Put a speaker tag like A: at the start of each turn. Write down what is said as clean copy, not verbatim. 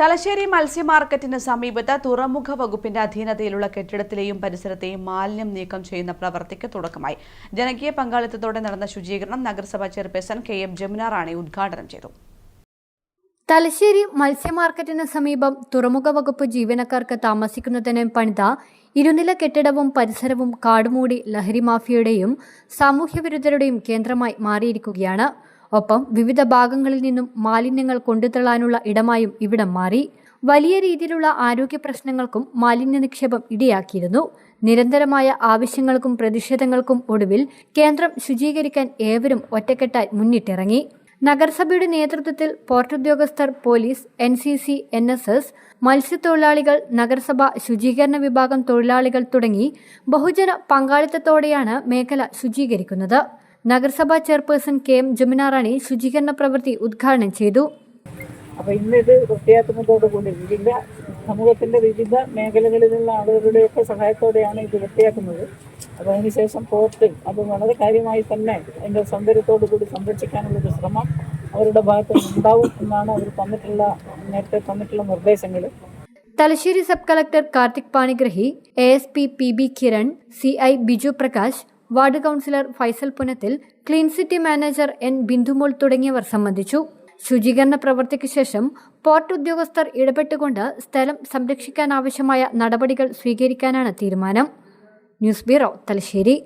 A: തലശ്ശേരി മത്സ്യ മാർക്കറ്റിന് സമീപത്ത് തുറമുഖ വകുപ്പിന്റെ അധീനതയിലുള്ള കെട്ടിടത്തിലെയും പരിസരത്തെയും മാലിന്യം നീക്കം ചെയ്യുന്ന പ്രവൃത്തിക്ക് തുടക്കമായി. ജനകീയ പങ്കാളിത്തത്തോടെ നടന്ന ശുചീകരണം നഗരസഭാ ചെയർപേഴ്സൺ KM ജമുന റാണി ഉദ്ഘാടനം ചെയ്തു.
B: തലശ്ശേരി മത്സ്യ മാർക്കറ്റിന് സമീപം തുറമുഖ വകുപ്പ് ജീവനക്കാർക്ക് താമസിക്കുന്നതിന് പണിത ഇരുനില കെട്ടിടവും പരിസരവും കാടുമൂടി ലഹരി മാഫിയയുടെയും സാമൂഹ്യവിരുദ്ധരുടെയും കേന്ദ്രമായി മാറിയിരിക്കുകയാണ്. ഒപ്പം വിവിധ ഭാഗങ്ങളിൽ നിന്നും മാലിന്യങ്ങൾ കൊണ്ടുതള്ളാനുള്ള ഇടമായും ഇവിടം മാറി. വലിയ രീതിയിലുള്ള ആരോഗ്യ പ്രശ്നങ്ങൾക്കും മാലിന്യ നിക്ഷേപം ഇടയാക്കിയിരുന്നു. നിരന്തരമായ ആവശ്യങ്ങൾക്കും പ്രതിഷേധങ്ങൾക്കും ഒടുവിൽ കേന്ദ്രം ശുചീകരിക്കാൻ ഏവരും ഒറ്റക്കെട്ടായി മുന്നിട്ടിറങ്ങി. നഗരസഭയുടെ നേതൃത്വത്തിൽ പോർട്ട് ഉദ്യോഗസ്ഥർ, പോലീസ്, NCC, NSS, മത്സ്യത്തൊഴിലാളികൾ, നഗരസഭ ശുചീകരണ വിഭാഗം തൊഴിലാളികൾ തുടങ്ങി ബഹുജന പങ്കാളിത്തത്തോടെയാണ് മേഖല ശുചീകരിക്കുന്നത്. നഗരസഭാ ചെയർപേഴ്സൺ KM ജമുന റാണി ശുചീകരണ പ്രവൃത്തി ഉദ്ഘാടനം ചെയ്തു.
C: അപ്പോൾ ഇന്നിത് വൃത്തിയാക്കുന്നതോടുകൂടി സമൂഹത്തിന്റെ വിവിധ മേഖലകളിലുള്ള ആളുകളുടെയൊക്കെ സഹായത്തോടെയാണ് ഇത് വൃത്തിയാക്കുന്നത്. അപ്പോൾ അതിനുശേഷം പോർട്ട് അത് വളരെ കാര്യമായി തന്നെ അതിൻ്റെ സൗന്ദര്യത്തോടു കൂടി സംരക്ഷിക്കാനുള്ളൊരു ശ്രമം അവരുടെ ഭാഗത്ത് ഉണ്ടാവും എന്നാണ് അവർ നേരത്തെ തന്നിട്ടുള്ള നിർദ്ദേശങ്ങൾ.
B: Thalassery sub collector Karthik Panigrahi, ASP PB Kiran, CI Biju Prakash, ward councillor Faisal Punathil, clean city manager N Bindumol തുടങ്ങിയവർ സംബന്ധിച്ചു. ശുചീകരണ പ്രവൃത്തിക്ക് ശേഷം പോർട്ട് ഉദ്യോഗസ്ഥർ ഇടപെട്ടുകൊണ്ട് സ്ഥലം സംരക്ഷിക്കാനാവശ്യമായ നടപടികൾ സ്വീകരിക്കാനാണ് തീരുമാനം. News bureau, Thalassery.